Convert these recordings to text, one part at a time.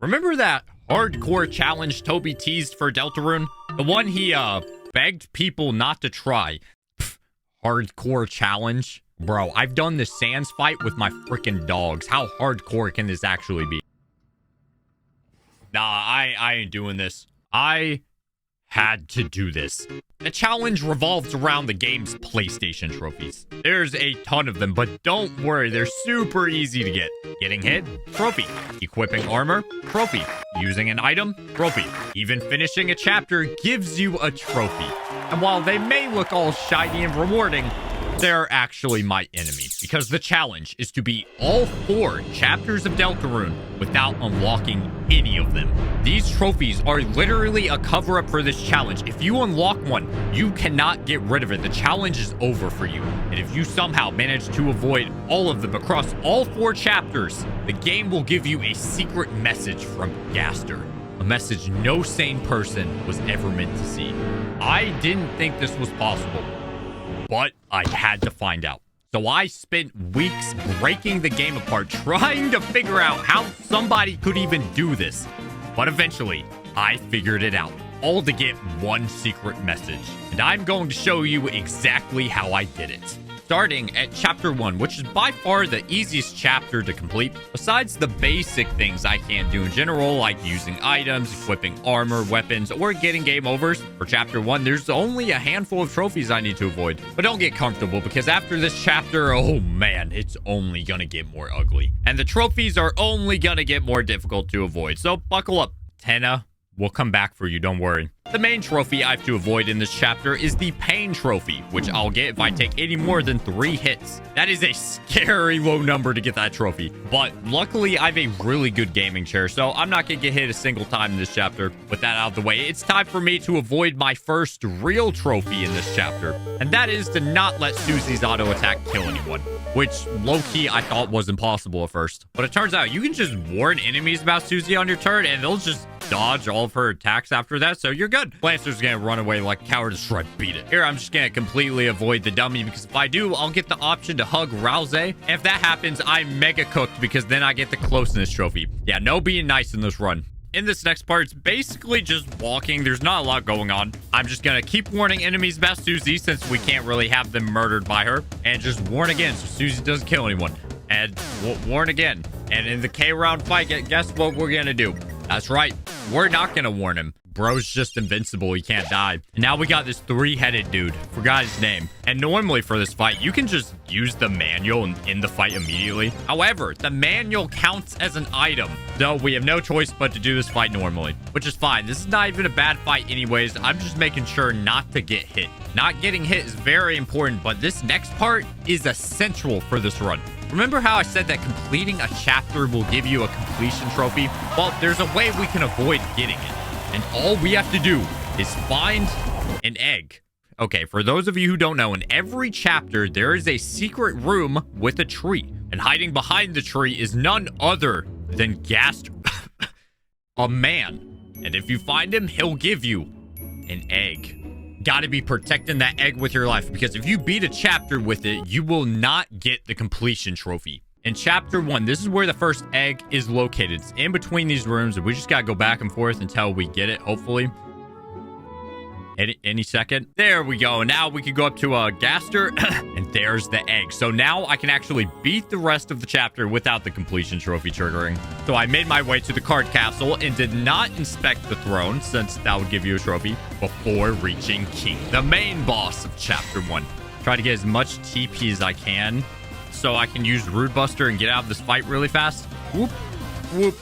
Remember that hardcore challenge Toby teased for Deltarune? The one he, begged people not to try. Pff, hardcore challenge? Bro, I've done the Sans fight with my freaking dogs. How hardcore can this actually be? Nah, I ain't doing this. I had to do this. The challenge revolves around the game's PlayStation trophies. There's a ton of them, but don't worry, they're super easy to get. Getting hit? Trophy. Equipping armor? Trophy. Using an item? Trophy. Even finishing a chapter gives you a trophy. And while they may look all shiny and rewarding, they're actually my enemy, because the challenge is to beat all 4 chapters of Deltarune without unlocking any of them. These trophies are literally a cover-up for this challenge. If you unlock one, you cannot get rid of it. The challenge is over for you. And if you somehow manage to avoid all of them across all 4 chapters, the game will give you a secret message from Gaster. A message no sane person was ever meant to see. I didn't think this was possible, but I had to find out. So I spent weeks breaking the game apart, trying to figure out how somebody could even do this. But eventually, I figured it out, all to get one secret message. And I'm going to show you exactly how I did it. Starting at chapter 1, which is by far the easiest chapter to complete, besides the basic things I can't do in general, like using items, equipping armor, weapons, or getting game overs. For chapter 1, there's only a handful of trophies I need to avoid. But don't get comfortable, because after this chapter, oh man, it's only gonna get more ugly. And the trophies are only gonna get more difficult to avoid, so buckle up. Tenna, we'll come back for you, don't worry. The main trophy I have to avoid in this chapter is the pain trophy, which I'll get if I take any more than 3 hits. That is a scary low number to get that trophy. But luckily, I have a really good gaming chair, so I'm not going to get hit a single time in this chapter. With that out of the way, it's time for me to avoid my first real trophy in this chapter. And that is to not let Susie's auto attack kill anyone, which low-key I thought was impossible at first. But it turns out you can just warn enemies about Susie on your turn, and they'll just dodge all of her attacks after that, so you're good. Lancer's gonna run away like cowardice, try to beat it. Here, I'm just gonna completely avoid the dummy, because if I do, I'll get the option to hug Rouse. And if that happens, I'm mega cooked, because then I get the closeness trophy. Yeah, no being nice in this run. In this next part, it's basically just walking. There's not a lot going on. I'm just gonna keep warning enemies about Susie, since we can't really have them murdered by her, and just warn again so Susie doesn't kill anyone. And warn again. And in the K-round fight, guess what we're gonna do? That's right, we're not gonna warn him. Bro's just invincible, he can't die. And now we got this 3-headed dude, forgot his name. And normally for this fight, you can just use the manual in the fight immediately. However, the manual counts as an item, so we have no choice but to do this fight normally, which is fine. This is not even a bad fight anyways. I'm just making sure not to get hit. Not getting hit is very important, but this next part is essential for this run. Remember how I said that completing a chapter will give you a completion trophy? Well, there's a way we can avoid getting it. And all we have to do is find an egg. Okay, for those of you who don't know, in every chapter, there is a secret room with a tree. And hiding behind the tree is none other than Gaster. A man. And if you find him, he'll give you an egg. Gotta be protecting that egg with your life, because if you beat a chapter with it, you will not get the completion trophy. In chapter 1, this is where the first egg is located. It's in between these rooms, and we just gotta go back and forth until we get it, hopefully. Any second. There we go. Now we can go up to Gaster, and there's the egg. So now I can actually beat the rest of the chapter without the completion trophy triggering. So I made my way to the card castle and did not inspect the throne, since that would give you a trophy, before reaching King, the main boss of chapter 1. Try to get as much TP as I can, so I can use Rude Buster and get out of this fight really fast. Whoop, whoop,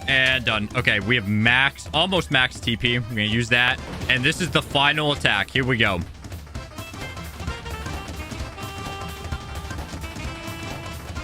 and done. Okay, we have almost max TP. I'm gonna use that, and this is the final attack. Here we go.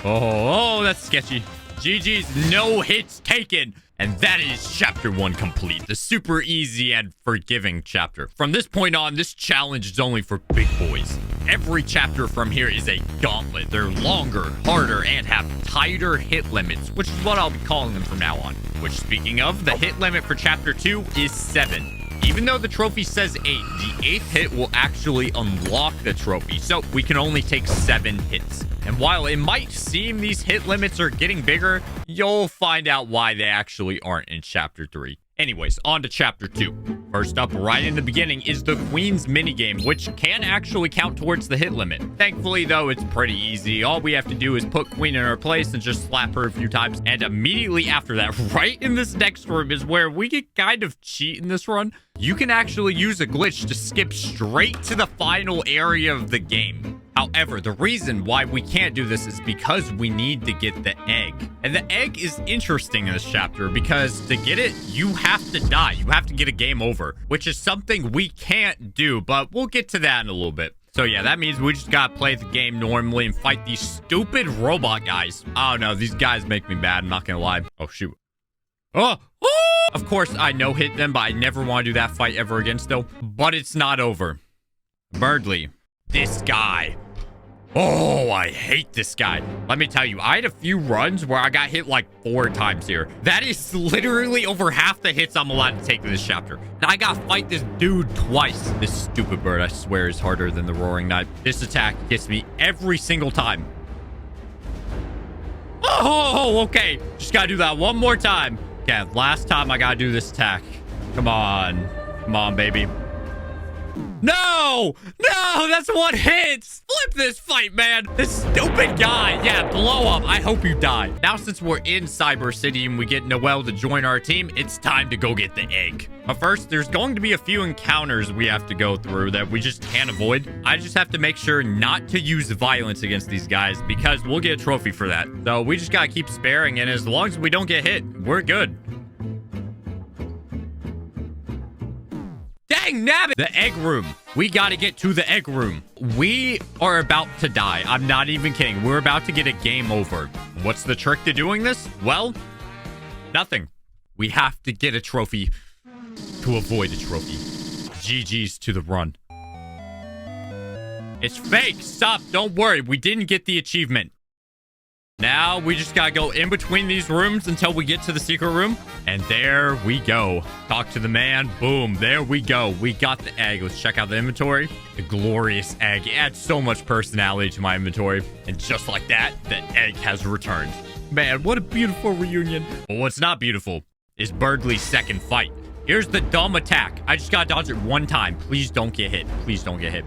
Oh, that's sketchy. GG's, no hits taken. And that is chapter 1 complete. The super easy and forgiving chapter. From this point on, this challenge is only for big boys. Every chapter from here is a gauntlet. They're longer, harder, and have tighter hit limits, which is what I'll be calling them from now on. Which, speaking of, the hit limit for chapter 2 is 7. Even though the trophy says 8, the 8th hit will actually unlock the trophy. So we can only take 7 hits. And while it might seem these hit limits are getting bigger, you'll find out why they actually aren't in Chapter 3. Anyways, on to Chapter 2. First up, right in the beginning, is the Queen's minigame, which can actually count towards the hit limit. Thankfully, though, it's pretty easy. All we have to do is put Queen in her place and just slap her a few times. And immediately after that, right in this next room is where we can kind of cheat in this run. You can actually use a glitch to skip straight to the final area of the game. However, the reason why we can't do this is because we need to get the egg. And the egg is interesting in this chapter because to get it, you have to die. You have to get a game over, which is something we can't do, but we'll get to that in a little bit. So yeah, that means we just gotta play the game normally and fight these stupid robot guys. I don't know, these guys make me mad, I'm not gonna lie. Oh, shoot. Oh! Of course, I no-hit them, but I never want to do that fight ever again still. But it's not over. Birdly. This guy. Oh, I hate this guy. Let me tell you, I had a few runs where I got hit like 4 times here. That is literally over half the hits I'm allowed to take in this chapter. And I gotta fight this dude twice. This stupid bird, I swear, is harder than the roaring knife. This attack gets me every single time. Oh, okay. Just gotta do that one more time. Okay, last time I gotta do this attack. Come on. Come on, baby. No! No! That's 1 hit! Flip this fight, man! This stupid guy! Yeah, blow up. I hope you die. Now, since we're in Cyber City and we get Noelle to join our team, it's time to go get the egg. But first, there's going to be a few encounters we have to go through that we just can't avoid. I just have to make sure not to use violence against these guys because we'll get a trophy for that. So we just gotta keep sparing, and as long as we don't get hit, we're good. Dang nabbit! The egg room. We gotta get to the egg room. We are about to die. I'm not even kidding. We're about to get a game over. What's the trick to doing this? Well, nothing. We have to get a trophy to avoid a trophy. GG's to the run. It's fake. Stop. Don't worry. We didn't get the achievement. Now we just gotta go in between these rooms until we get to the secret room. And there we go. Talk to the man. Boom. There we go. We got the egg. Let's check out the inventory. The glorious egg. It adds so much personality to my inventory. And just like that, the egg has returned. Man, what a beautiful reunion. But what's not beautiful is Birdley's second fight. Here's the dumb attack. I just gotta dodge it 1 time. Please don't get hit. Please don't get hit.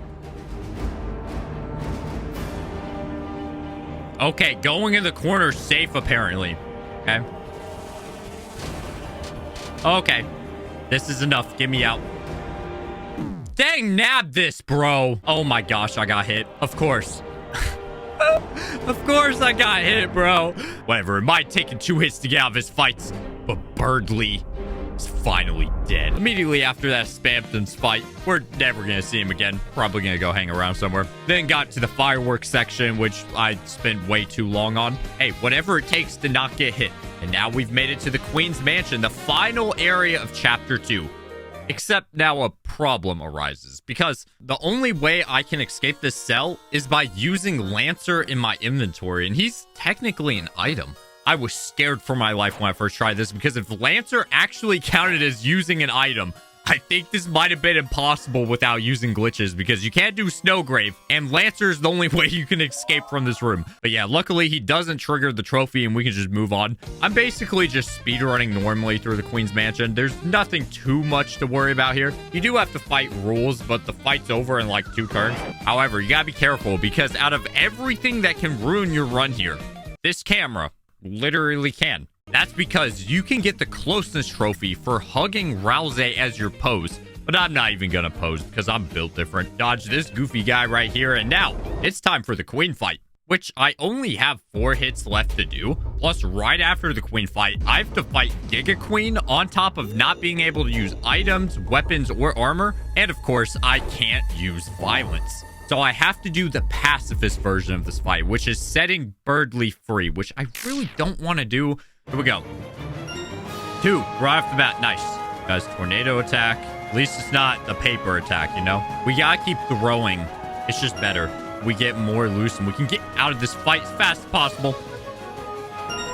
Okay, going in the corner safe, apparently. Okay. Okay. This is enough. Get me out. Dang, nab this, bro. Oh my gosh, I got hit. Of course. Of course I got hit, bro. Whatever. It might take 2 hits to get out of his fights. But Birdley is finally dead. Immediately after that Spampton's fight, we're never gonna see him again. Probably gonna go hang around somewhere. Then got to the fireworks section, which I spent way too long on. Hey, whatever it takes to not get hit. And now we've made it to the Queen's Mansion, the final area of Chapter 2. Except now a problem arises, because the only way I can escape this cell is by using Lancer in my inventory, and he's technically an item. I was scared for my life when I first tried this, because if Lancer actually counted as using an item, I think this might have been impossible without using glitches, because you can't do Snowgrave, and Lancer is the only way you can escape from this room. But yeah, luckily he doesn't trigger the trophy and we can just move on. I'm basically just speedrunning normally through the Queen's Mansion. There's nothing too much to worry about here. You do have to fight rules, but the fight's over in like 2 turns. However, you gotta be careful, because out of everything that can ruin your run here, this camera literally can. That's because you can get the closeness trophy for hugging Rouse as your pose. But I'm not even gonna pose because I'm built different. Dodge this goofy guy right here. And now it's time for the Queen fight, which I only have 4 hits left to do. Plus, right after the Queen fight, I have to fight Giga Queen on top of not being able to use items, weapons, or armor. And of course, I can't use violence. So I have to do the pacifist version of this fight, which is setting Birdley free, which I really don't want to do. Here we go. 2, right off the bat. Nice. Guys, tornado attack. At least it's not a paper attack, you know? We gotta keep throwing. It's just better. We get more loose and we can get out of this fight as fast as possible.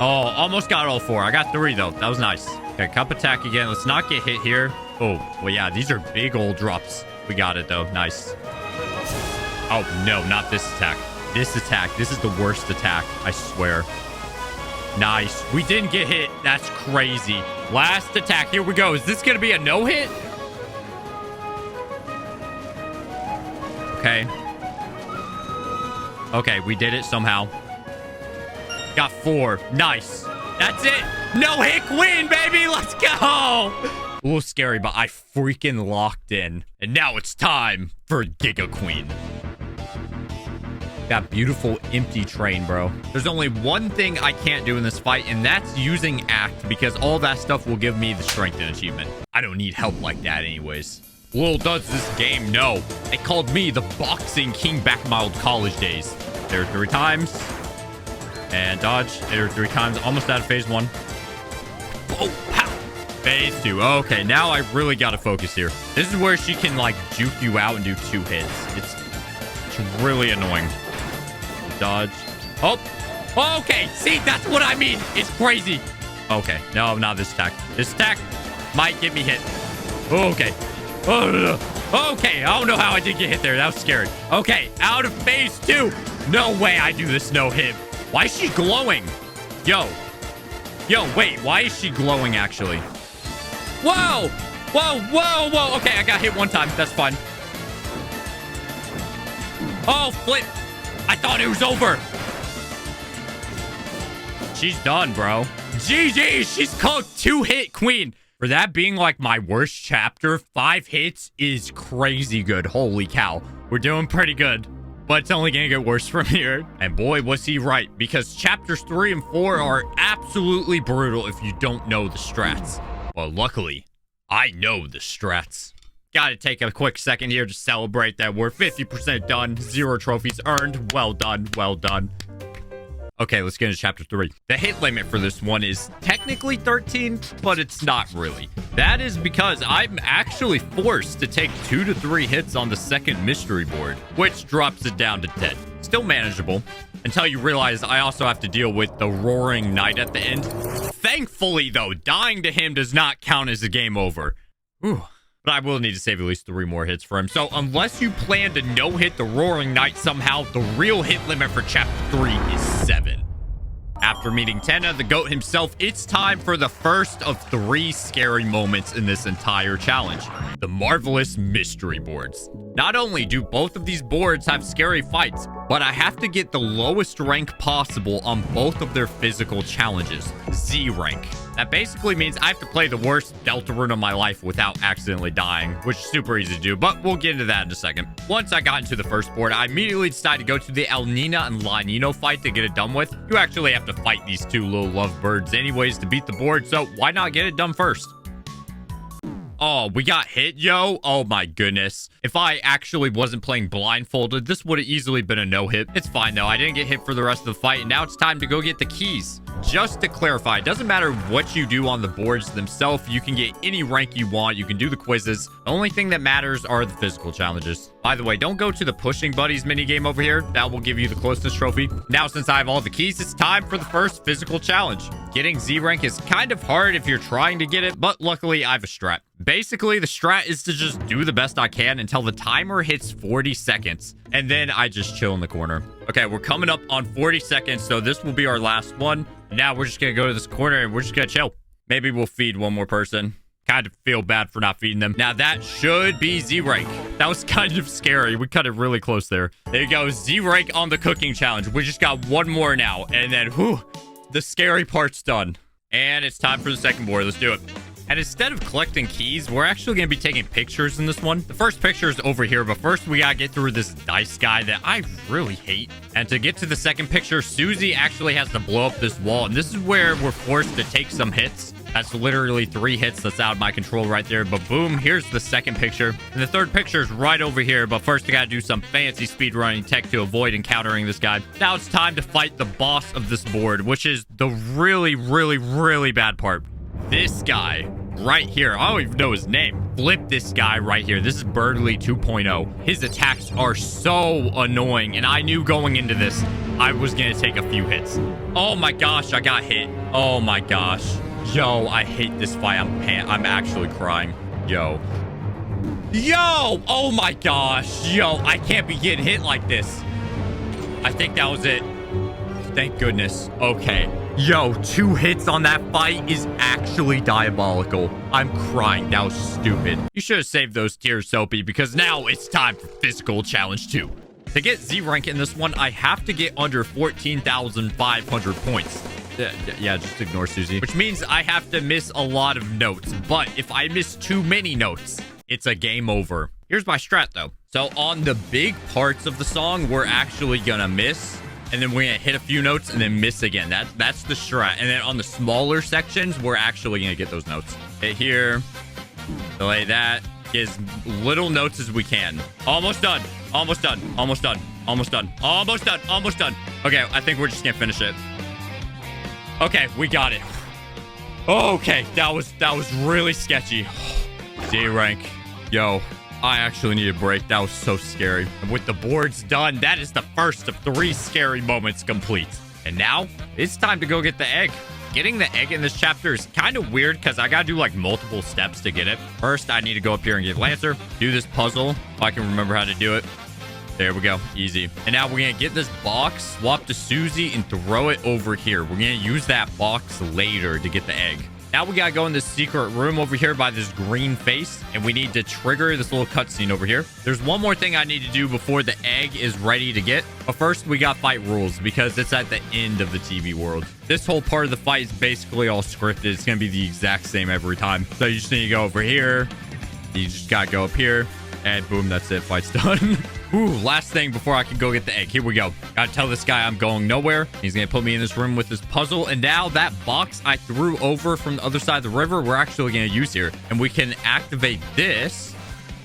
Oh, almost got all 4. I got 3, though. That was nice. Okay, cup attack again. Let's not get hit here. Oh, well, yeah, these are big old drops. We got it, though. Nice. Oh, no, not this attack. This attack. This is the worst attack, I swear. Nice. We didn't get hit. That's crazy. Last attack. Here we go. Is this going to be a no-hit? Okay. Okay, we did it somehow. Got 4. Nice. That's it. No-hit queen, baby. Let's go. A little scary, but I freaking locked in. And now it's time for Giga Queen. That beautiful empty train, bro. There's only one thing I can't do in this fight, and that's using act, because all that stuff will give me the strength and achievement. I don't need help like that anyways. Little does this game know, it called me the boxing king back in my old college days. There 3 times. And dodge. There 3 times. Almost out of phase 1. Oh, pow. Phase 2. Okay, now I really got to focus here. This is where she can, like, juke you out and do 2 hits. It's really annoying. Dodge. Oh, okay. See, that's what I mean. It's crazy. Okay. No, not this attack. This attack might get me hit. Okay. Okay. I don't know how I did get hit there. That was scary. Okay. Out of phase 2. No way I do this no hit. Why is she glowing? Yo, wait. Why is she glowing, actually? Whoa. Whoa. Okay. I got hit 1 time. That's fine. Oh, flip. I thought it was over. She's done, bro. GG. She's called 2-hit queen. For that being like my worst chapter, 5 hits is crazy good. Holy cow. We're doing pretty good. But it's only going to get worse from here. And boy, was he right. Because chapters 3 and 4 are absolutely brutal if you don't know the strats. Well, luckily, I know the strats. Gotta take a quick second here to celebrate that we're 50% done. 0 trophies earned. Well done. Well done. Okay, let's get into chapter 3. The hit limit for this one is technically 13, but it's not really. That is because I'm actually forced to take 2 to 3 hits on the second mystery board, which drops it down to 10. Still manageable, until you realize I also have to deal with the Roaring Knight at the end. Thankfully, though, dying to him does not count as a game over. Whew. But I will need to save at least 3 more hits for him. So unless you plan to no-hit the Roaring Knight somehow, the real hit limit for chapter 3 is 7. After meeting Tenna, the GOAT himself, it's time for the first of 3 scary moments in this entire challenge. The marvelous mystery boards. Not only do both of these boards have scary fights, but I have to get the lowest rank possible on both of their physical challenges. Z rank. That basically means I have to play the worst Deltarune of my life without accidentally dying, which is super easy to do, but we'll get into that in a second. Once I got into the first board, I immediately decided to go to the El Nina and La Nino fight to get it done with. You actually have to fight these 2 little lovebirds anyways to beat the board, so why not get it done first? Oh, we got hit, yo. Oh my goodness. If I actually wasn't playing blindfolded, this would have easily been a no-hit. It's fine, though. I didn't get hit for the rest of the fight, and now it's time to go get the keys. Just to clarify, it doesn't matter what you do on the boards themselves. You can get any rank you want. You can do the quizzes. The only thing that matters are the physical challenges. By the way, don't go to the Pushing Buddies minigame over here. That will give you the closeness trophy. Now, since I have all the keys, it's time for the first physical challenge. Getting Z rank is kind of hard if you're trying to get it, but luckily I have a strat. Basically, the strat is to just do the best I can until the timer hits 40 seconds, and then I just chill in the corner. Okay, we're coming up on 40 seconds, so this will be our last one. Now we're just gonna go to this corner and we're just gonna chill. Maybe we'll feed one more person. Kind of feel bad for not feeding them. Now that should be Z rank. That was kind of scary. We cut it really close there. There you go, Z rank on the cooking challenge. We just got one more now, and then whew, the scary part's done. And it's time for the second board. Let's do it. And instead of collecting keys, we're actually going to be taking pictures in this one. The first picture is over here, but first we got to get through this dice guy that I really hate. And to get to the second picture, Susie actually has to blow up this wall. And this is where we're forced to take some hits. That's literally 3 hits that's out of my control right there. But boom, here's the second picture. And the third picture is right over here. But first, I got to do some fancy speedrunning tech to avoid encountering this guy. Now it's time to fight the boss of this board, which is the really, really, really bad part. This guy right here. I don't even know his name. Flip this guy right here. This is Birdly 2.0. His attacks are so annoying. And I knew going into this, I was going to take a few hits. Oh my gosh, I got hit. Oh my gosh. Yo, I hate this fight. I'm actually crying. Yo. Yo! Oh my gosh. Yo, I can't be getting hit like this. I think that was it. Thank goodness. Okay. Yo, 2 hits on that fight is actually diabolical. I'm crying. That was stupid. You should have saved those tears, Soapy, because now it's time for physical challenge 2. To get Z rank in this one, I have to get under 14,500 points. Yeah, just ignore Susie. Which means I have to miss a lot of notes. But if I miss too many notes, it's a game over. Here's my strat, though. So on the big parts of the song, we're actually gonna miss. And then we're gonna hit a few notes and then miss again. That's the strat. And then on the smaller sections, we're actually gonna get those notes. Hit here. Delay that. Get as little notes as we can. Almost done. Almost done. Almost done. Almost done. Almost done. Almost done. Okay, I think we're just gonna finish it. Okay, we got it. Okay, that was really sketchy. D rank. Yo, I actually need a break. That was so scary. And with the boards done, that is the first of 3 scary moments complete. And now, it's time to go get the egg. Getting the egg in this chapter is kind of weird because I gotta do like multiple steps to get it. First, I need to go up here and get Lancer. Do this puzzle if I can remember how to do it. There we go. Easy. And now we're going to get this box, swap to Susie, and throw it over here. We're going to use that box later to get the egg. Now we got to go in this secret room over here by this green face, and we need to trigger this little cutscene over here. There's one more thing I need to do before the egg is ready to get. But first, we got fight rules because it's at the end of the TV world. This whole part of the fight is basically all scripted. It's going to be the exact same every time. So you just need to go over here. You just got to go up here. And boom, that's it. Fight's done. Ooh, last thing before I can go get the egg. Here we go. Gotta tell this guy I'm going nowhere. He's gonna put me in this room with this puzzle. And now that box I threw over from the other side of the river, we're actually gonna use here. And we can activate this.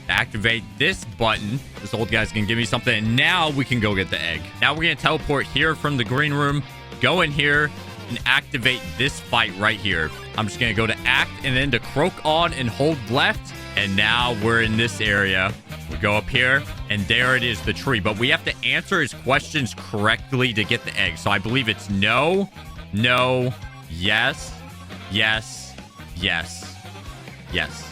Activate this button. This old guy's gonna give me something. And now we can go get the egg. Now we're gonna teleport here from the green room. Go in here and activate this fight right here. I'm just gonna go to act and then to croak on and hold left. And now we're in this area. We go up here, and there it is, the tree. But we have to answer his questions correctly to get the egg. So I believe it's no, no, yes, yes, yes, yes.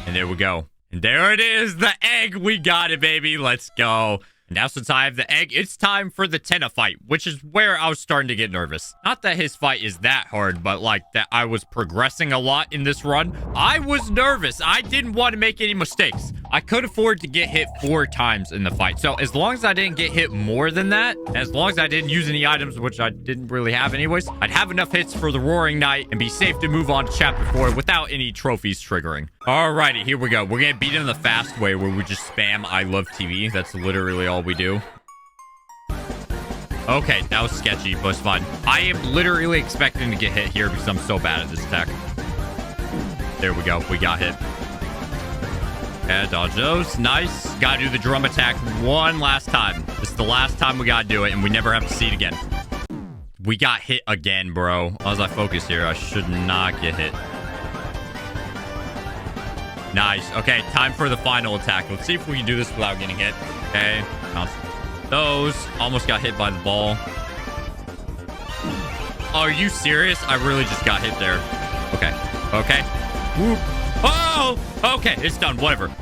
And there we go. And there it is, the egg. We got it, baby. Let's go. Now, since I have the egg, it's time for the Tenna fight, which is where I was starting to get nervous. Not that his fight is that hard, but like that I was progressing a lot in this run. I was nervous. I didn't want to make any mistakes. I could afford to get hit 4 times in the fight. So as long as I didn't get hit more than that, as long as I didn't use any items, which I didn't really have anyways, I'd have enough hits for the Roaring Knight and be safe to move on to chapter 4 without any trophies triggering. Alrighty, here we go. We're going to beat him the fast way where we just spam I love TV. That's literally all we do. Okay, that was sketchy, but it's fun. I am literally expecting to get hit here because I'm so bad at this attack. There we go. We got hit. Yeah, dodge those. Nice. Gotta do the drum attack one last time. This is the last time we gotta do it, and we never have to see it again. We got hit again, bro. As I focus here, I should not get hit. Nice. Okay, time for the final attack. Let's see if we can do this without getting hit. Okay. Bounce those. Almost got hit by the ball. Are you serious? I really just got hit there. Okay. Okay. Whoop. Oh! Okay, it's done. Whatever.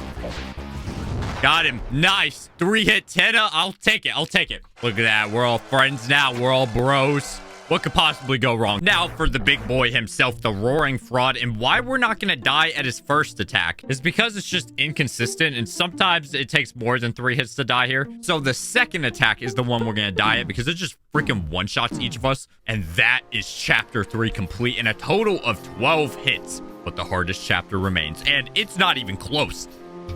Got him. Nice. 3-hit Tenna. I'll take it. I'll take it. Look at that. We're all friends now. We're all bros. What could possibly go wrong? Now for the big boy himself, the Roaring Fraud. And why we're not going to die at his first attack is because it's just inconsistent. And sometimes it takes more than 3 hits to die here. So the second attack is the one we're going to die at because it just freaking one-shots each of us. And that is chapter 3 complete in a total of 12 hits. But the hardest chapter remains. And it's not even close.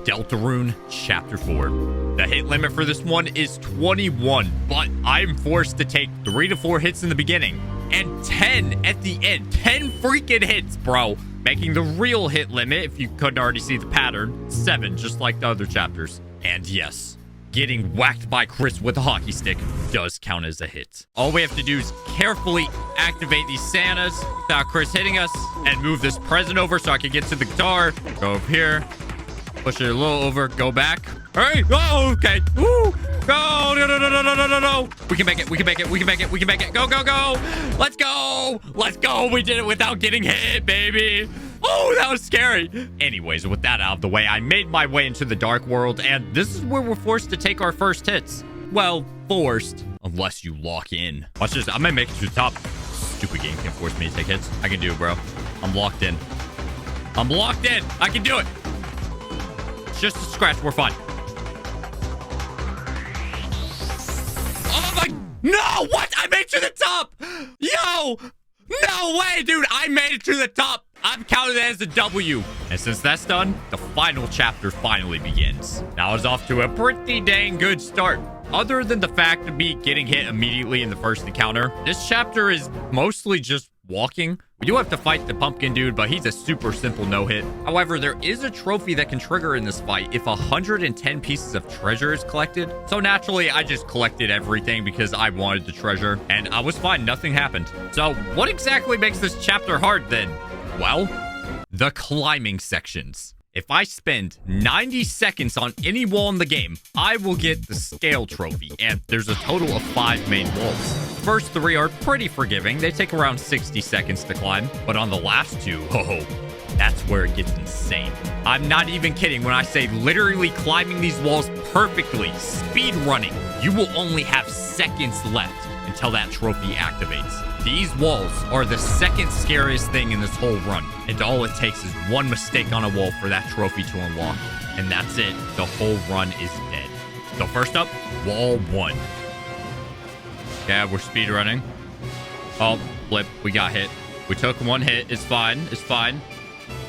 Deltarune Chapter 4. The hit limit for this one is 21, but I'm forced to take 3 to 4 hits in the beginning and 10 at the end. 10 freaking hits, bro. Making the real hit limit, if you couldn't already see the pattern, 7, just like the other chapters. And yes, getting whacked by Chris with a hockey stick does count as a hit. All we have to do is carefully activate these Santas without Chris hitting us and move this present over so I can get to the guitar. Go up here. Push it a little over. Go back. Hey. Oh, okay. Woo. Go. No, no, no, no, no, no, no, no. We can make it. We can make it. We can make it. We can make it. Go, go, go. Let's go. Let's go. We did it without getting hit, baby. Oh, that was scary. Anyways, with that out of the way, I made my way into the dark world, and this is where we're forced to take our first hits. Well, forced, unless you lock in. Watch this. I'm gonna make it to the top. Stupid game can't force me to take hits. I can do it, bro. I'm locked in. I'm locked in. I can do it. It's just a scratch. We're fine. Oh my... No! What? I made it to the top! Yo! No way, dude! I made it to the top! I'm counting that as a W. And since that's done, the final chapter finally begins. Now, I was off to a pretty dang good start. Other than the fact of me getting hit immediately in the first encounter, this chapter is mostly just walking. We do have to fight the pumpkin dude, but he's a super simple no-hit. However, there is a trophy that can trigger in this fight if 110 pieces of treasure is collected. So naturally, I just collected everything because I wanted the treasure, and I was fine. Nothing happened. So what exactly makes this chapter hard then? Well, the climbing sections. If I spend 90 seconds on any wall in the game, I will get the scale trophy, and there's a total of 5 main walls. First 3 are pretty forgiving. They take around 60 seconds to climb, but on the last 2, oh, that's where it gets insane. I'm not even kidding when I say literally climbing these walls perfectly, speed running. You will only have seconds left until that trophy activates. These walls are the second scariest thing in this whole run, and all it takes is one mistake on a wall for that trophy to unlock, and that's it. The whole run is dead. So first up, wall 1. Yeah, we're speed running. Oh, flip, we got hit. We took 1 hit. It's fine. It's fine.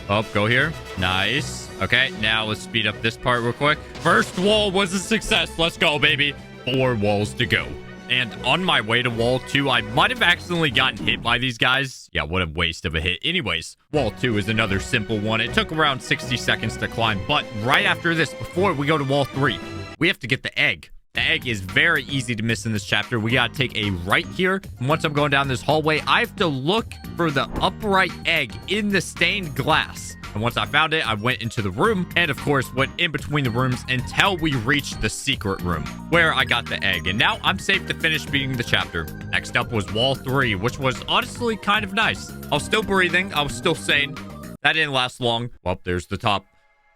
Oh, go here. Nice. Okay, now let's speed up this part real quick. First wall was a success. Let's go, baby. 4 walls to go. And on my way to wall 2, I might have accidentally gotten hit by these guys. Yeah, what a waste of a hit. Anyways, wall 2 is another simple one. It took around 60 seconds to climb. But right after this, before we go to wall 3, we have to get the egg. The egg is very easy to miss in this chapter. We got to take a right here. And once I'm going down this hallway, I have to look for the upright egg in the stained glass. And once I found it, I went into the room and, of course, went in between the rooms until we reached the secret room where I got the egg. And now I'm safe to finish beating the chapter. Next up was wall 3, which was honestly kind of nice. I was still breathing. I was still sane. That didn't last long. Well, there's the top.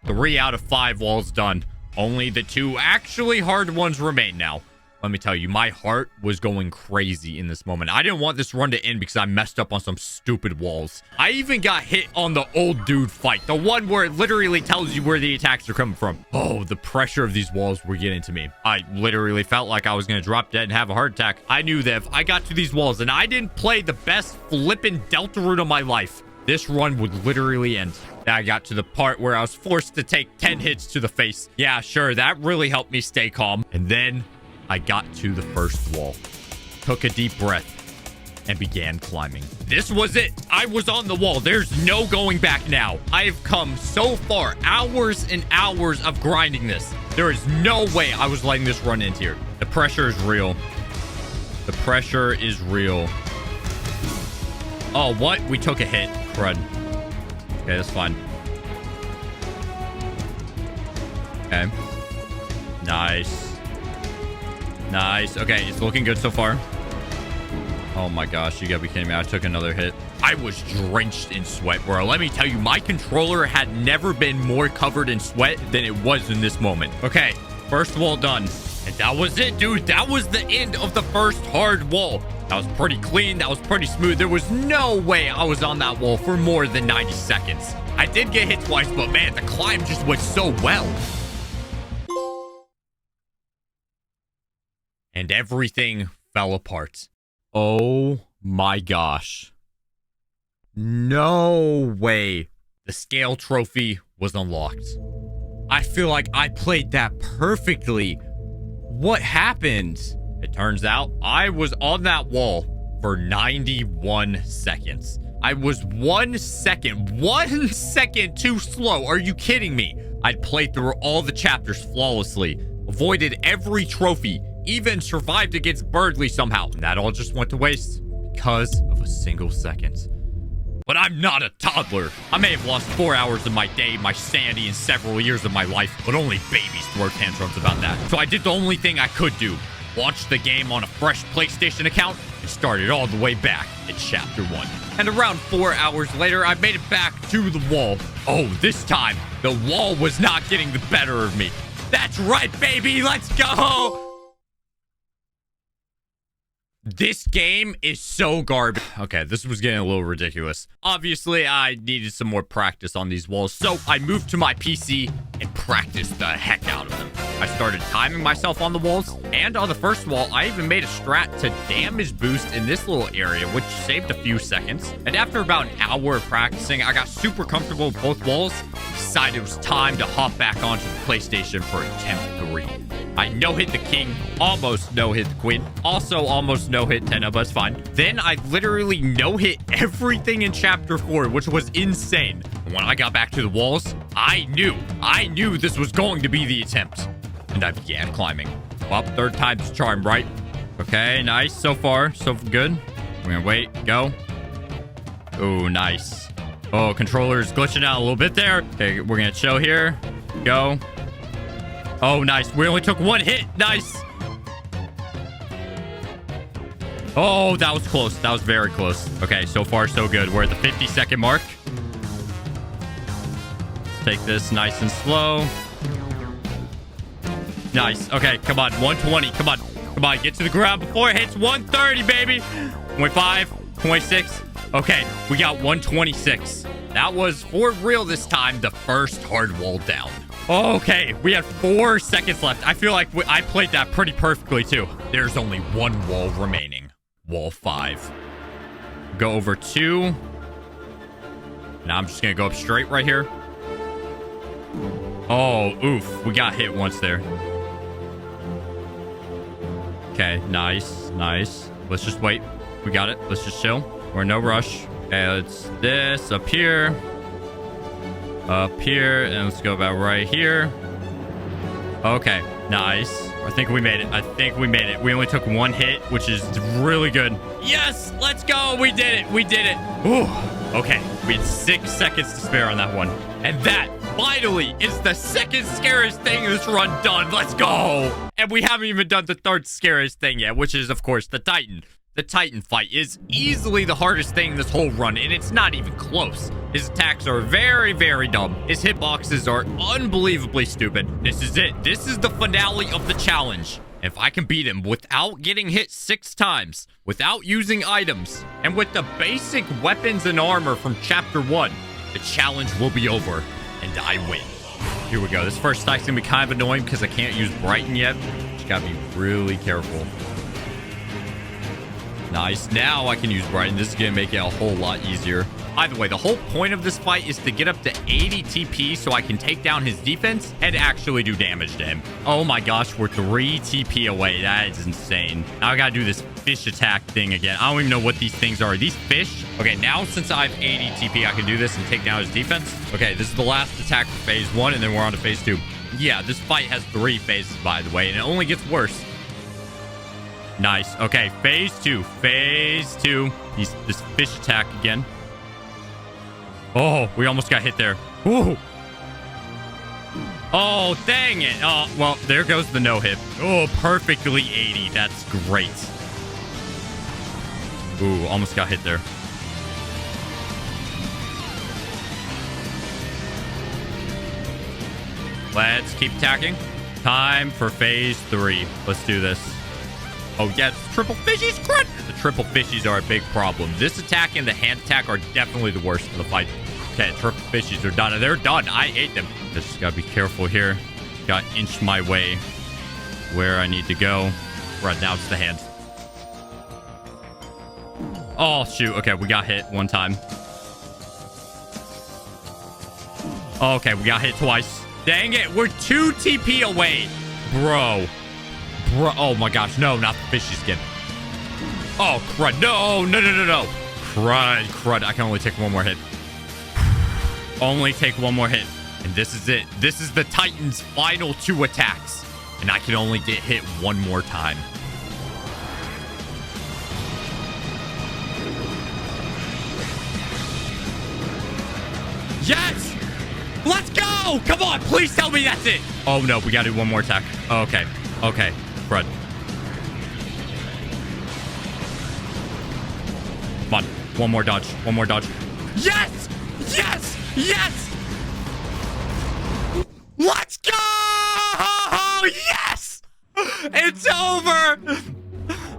3 out of 5 walls done. Only the 2 actually hard ones remain now. Let me tell you, my heart was going crazy in this moment. I didn't want this run to end because I messed up on some stupid walls. I even got hit on the old dude fight. The one where it literally tells you where the attacks are coming from. Oh, the pressure of these walls were getting to me. I literally felt like I was going to drop dead and have a heart attack. I knew that if I got to these walls and I didn't play the best flipping Deltarune of my life, this run would literally end. I got to the part where I was forced to take 10 hits to the face. Yeah, sure, that really helped me stay calm. And then I got to the first wall, took a deep breath, and began climbing. This was it. I was on the wall. There's no going back now. I have come so far, hours and hours of grinding this. There is no way I was letting this run end here. The pressure is real. The pressure is real. Oh, what? We took a hit. Crud. Okay, that's fine. Okay. Nice. Nice. Okay, it's looking good so far. Oh my gosh, you gotta be kidding me. I took another hit. I was drenched in sweat, bro. Let me tell you, my controller had never been more covered in sweat than it was in this moment. Okay, first wall done. And that was it, dude. That was the end of the first hard wall. That was pretty clean. That was pretty smooth. There was no way I was on that wall for more than 90 seconds. I did get hit twice, but man, the climb just went so well. And everything fell apart. Oh my gosh. No way the scale trophy was unlocked. I feel like I played that perfectly. What happened? It turns out I was on that wall for 91 seconds. I was 1 second too slow. Are you kidding me? I'd played through all the chapters flawlessly, avoided every trophy, even survived against Birdley somehow. And that all just went to waste because of a single second. But I'm not a toddler. I may have lost 4 hours of my day, my sanity, and several years of my life, but only babies throw tantrums about that. So I did the only thing I could do. Launch the game on a fresh PlayStation account and started all the way back at Chapter 1. And around 4 hours later, I made it back to the wall. Oh, this time, the wall was not getting the better of me. That's right, baby. Let's go. This game is so garbage. Okay, this was getting a little ridiculous. Obviously, I needed some more practice on these walls, so I moved to my PC and practiced the heck out of them. I started timing myself on the walls, and on the first wall, I even made a strat to damage boost in this little area, which saved a few seconds. And after about an hour of practicing, I got super comfortable with both walls, decided it was time to hop back onto the PlayStation for attempt 3. I no-hit the king, almost no-hit the queen, also almost no-hit Tenna, but it's fine. Then I literally no-hit everything in Chapter 4, which was insane. And when I got back to the walls, I knew this was going to be the attempt. And I began climbing. Well, third time's the charm, right? Okay, nice. So far, so good. We're gonna wait, go. Oh, nice. Oh, controller's glitching out a little bit there. Okay, we're gonna chill here. Go. Oh, nice. We only took one hit. Nice. Oh, that was close. That was very close. Okay, so far, so good. We're at the 50-second mark. Take this nice and slow. Nice. Okay, come on. 120. Come on. Come on. Get to the ground before it hits 130, baby. 25, 26. Okay, we got 126. That was, for real this time, the first hard wall down. Okay, we had 4 seconds left. I feel like I played that pretty perfectly, too. There's only one wall remaining. Wall 5. Go over 2. Now I'm just going to go up straight right here. Oh, oof. We got hit once there. Okay, nice, nice. Let's just wait. We got it. Let's just chill. We're in no rush. Okay, let's this up here. Up here, and let's go about right here. Okay, nice. I think we made it. I think we made it. We only took one hit, which is really good. Yes, let's go. We did it. We did it. Ooh. Okay, we had 6 seconds to spare on that one. And that, finally, is the second scariest thing in this run done. Let's go. And we haven't even done the third scariest thing yet, which is, of course, the Titan. The Titan fight is easily the hardest thing in this whole run, and it's not even close. His attacks are very, very dumb. His hitboxes are unbelievably stupid. This is it. This is the finale of the challenge. If I can beat him without getting hit 6 times, without using items, and with the basic weapons and armor from Chapter 1, the challenge will be over, and I win. Here we go. This first strike's gonna be kind of annoying because I can't use Brighten yet. Just gotta be really careful. Nice. Now I can use Brighten. This is going to make it a whole lot easier. Either way, the whole point of this fight is to get up to 80 TP so I can take down his defense and actually do damage to him. Oh my gosh, we're 3 TP away. That is insane. Now I got to do this fish attack thing again. I don't even know what these things are. Are these fish? Okay, now since I have 80 TP, I can do this and take down his defense. Okay, this is the last attack for phase 1, and then we're on to phase 2. Yeah, this fight has 3 phases, by the way, and it only gets worse. Nice. Okay, phase 2. Phase 2. This fish attack again. Oh, we almost got hit there. Ooh. Oh, dang it. Oh, well, there goes the no-hit. Oh, perfectly 80. That's great. Ooh, almost got hit there. Let's keep attacking. Time for phase 3. Let's do this. Oh, yeah, triple fishies. Crud. The triple fishies are a big problem. This attack and the hand attack are definitely the worst in the fight. Okay, triple fishies are done. They're done. I ate them. Just gotta be careful here. Got inch my way where I need to go. Right now, it's the hand. Oh, shoot. Okay, we got hit one time. Okay, we got hit twice. Dang it. We're 2 TP away. Bro. Oh my gosh, no, not the fishy skin. Oh, crud. No. Crud. I can only take one more hit. Only take one more hit. And this is it. This is the Titan's final 2 attacks. And I can only get hit one more time. Yes! Let's go! Come on, please tell me that's it. Oh, no, we gotta do one more attack. Okay. Okay, Fred. Come on. One more dodge. One more dodge. Yes! Yes! Yes! Let's go! Yes! It's over!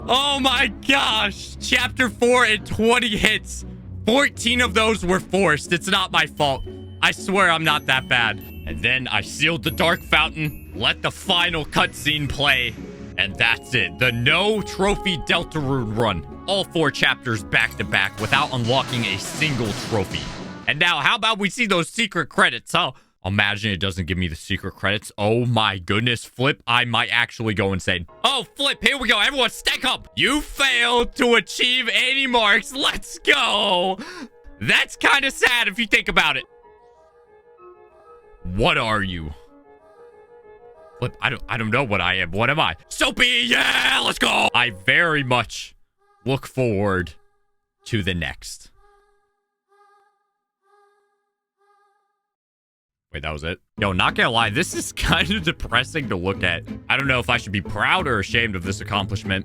Oh my gosh. Chapter 4 and 20 hits. 14 of those were forced. It's not my fault. I swear I'm not that bad. And then I sealed the Dark Fountain, let the final cutscene play, and that's it. The no trophy Deltarune run. All 4 chapters back to back without unlocking a single trophy. And now, how about we see those secret credits, huh? Imagine it doesn't give me the secret credits. Oh my goodness, Flip, I might actually go insane. Oh, Flip, here we go. Everyone, stack up. You failed to achieve 80 marks. Let's go. That's kind of sad if you think about it. What are you? Flip, I don't know what I am. What am I? Soapy, yeah, let's go. I very much look forward to the next. Wait, that was it? Yo, not gonna lie, this is kind of depressing to look at. I don't know if I should be proud or ashamed of this accomplishment.